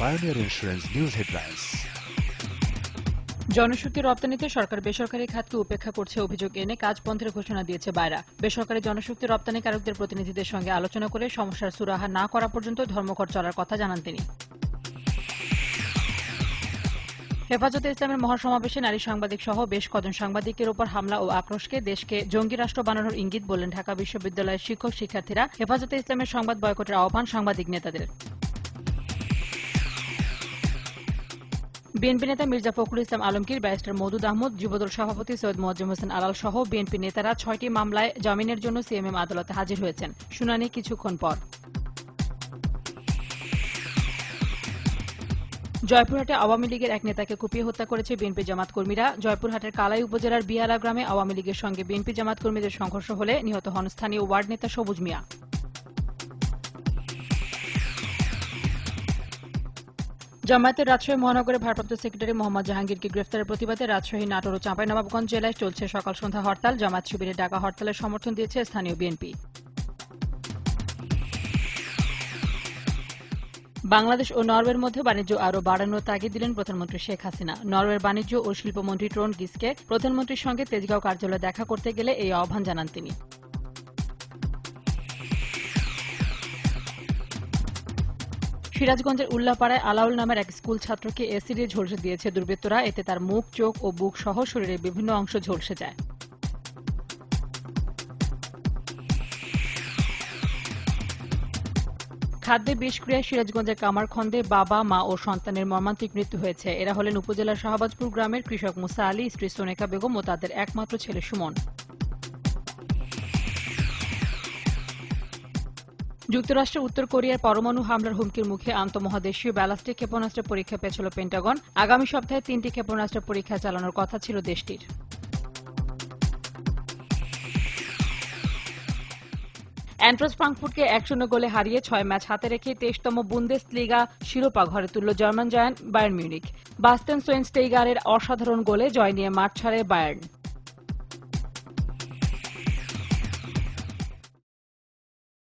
Pioneer Insurance News Headlines. জনশক্তি রপ্তানিতে সরকার বেসরকারি খাতকে উপেক্ষা করছে অভিযোগ এনে কাজ বন্ধের ঘোষণা দিয়েছে বায়রা। বেসরকারি জনশক্তি রপ্তানিকারকদের প্রতিনিধিদের সঙ্গে আলোচনা করে সমস্যার সুরাহা না করা পর্যন্ত ধর্মঘট চলার কথা জানান তিনি। হেফাজতে ইসলামের মহাসমাবেশে নারী সাংবাদিক সহ বেশ কজন সাংবাদিকের ওপর হামলা ও আক্রোশকে দেশকে জঙ্গি রাষ্ট্র বানানোর ইঙ্গিত বললেন ঢাকা বিশ্ববিদ্যালয়ের শিক্ষক শিক্ষার্থীরা। হেফাজতে ইসলামের সংবাদ বয়কটের আহ্বান সাংবাদিক নেতাদের। বিএনপি নেতা মির্জা ফখরুল ইসলাম আলমগীর, ব্যারিস্টার মওদুদ আহমদ, যুবদল সভাপতি সৈয়দ মোয়াজ্জেম হোসেন আলাল সহ বিএনপি নেতারা ৬টি মামলায় জামিনের জন্য সিএমএম আদালতে হাজির হয়েছেন। শুনানি কিছুক্ষণ পর। জয়পুরহাটে আওয়ামী লীগের এক নেতাকে কুপিয়ে হত্যা করেছে বিএনপি জামাত কর্মীরা। জয়পুরহাটের কালাই উপজেলার বিয়ালা গ্রামে আওয়ামী লীগের সঙ্গে বিএনপি জামাত কর্মীদের সংঘর্ষ হলে নিহত হন স্থানীয় ওয়ার্ড নেতা সবুজ মিয়া। জামায়াতের রাজশাহী মহানগরের ভারপ্রাপ্ত সেক্রেটারি মোহাম্মদ জাহাঙ্গীরকে গ্রেফতারের প্রতিবাদে রাজশাহী, নাটোর ও চাঁপাইনবাবগঞ্জ জেলায় চলছে সকাল সন্ধ্যা হরতাল। জামায়াত শিবিরে ডাকা হরতালের সমর্থন দিয়েছে স্থানীয় বিএনপি। বাংলাদেশ ও নরওয়ের মধ্যে বাণিজ্য আরও বাড়ানোর তাগিদ দিলেন প্রধানমন্ত্রী শেখ হাসিনা। নরওয়ের বাণিজ্য ও শিল্পমন্ত্রী ট্রোন গিসকে প্রধানমন্ত্রীর সঙ্গে তেজগাঁও কার্যালয়ে দেখা করতে গেলে এই আহ্বান জানান তিনি। সিরাজগঞ্জের উল্লাপাড়ায় আলাউল নামের এক স্কুল ছাত্রকে এসিড দিয়ে ঝলসে দিয়েছে দুর্বৃত্তরা। এতে তার মুখ, চোখ ও বুক সহ শরীরের বিভিন্ন অংশ ঝলসে যায়। খাদ্যে বিষক্রিয়ায় সিরাজগঞ্জের কামারখন্দে বাবা, মা ও সন্তানের মর্মান্তিক মৃত্যু হয়েছে। এরা হলেন উপজেলার শাহবাজপুর গ্রামের কৃষক মুসা আলী, স্ত্রী সোনেকা বেগম ও তাদের একমাত্র ছেলে সুমন। যুক্তরাষ্ট্রের উত্তর কোরিয়ার পরমাণু হামলার হুমকির মুখে আন্তঃমহাদেশীয় ব্যালিস্টিক ক্ষেপণাস্ত্রের পরীক্ষা পেছল পেন্টাগন। আগামী সপ্তাহে ৩টি ক্ষেপণাস্ত্রের পরীক্ষা চালানোর কথা ছিল দেশটির। অ্যান্ট্রাচ ফ্রাঙ্কফুর্টকে ১-০ গোলে হারিয়ে ৬ ম্যাচ হাতে রেখে ২৩তম বুন্দেসলিগা শিরোপা ঘরে তুলল German giant Bayern Munich. Bastian সোয়েনস্টেইগারের অসাধারণ গোলে জয় নিয়ে মাঠ ছাড়ে বায়ার্ন।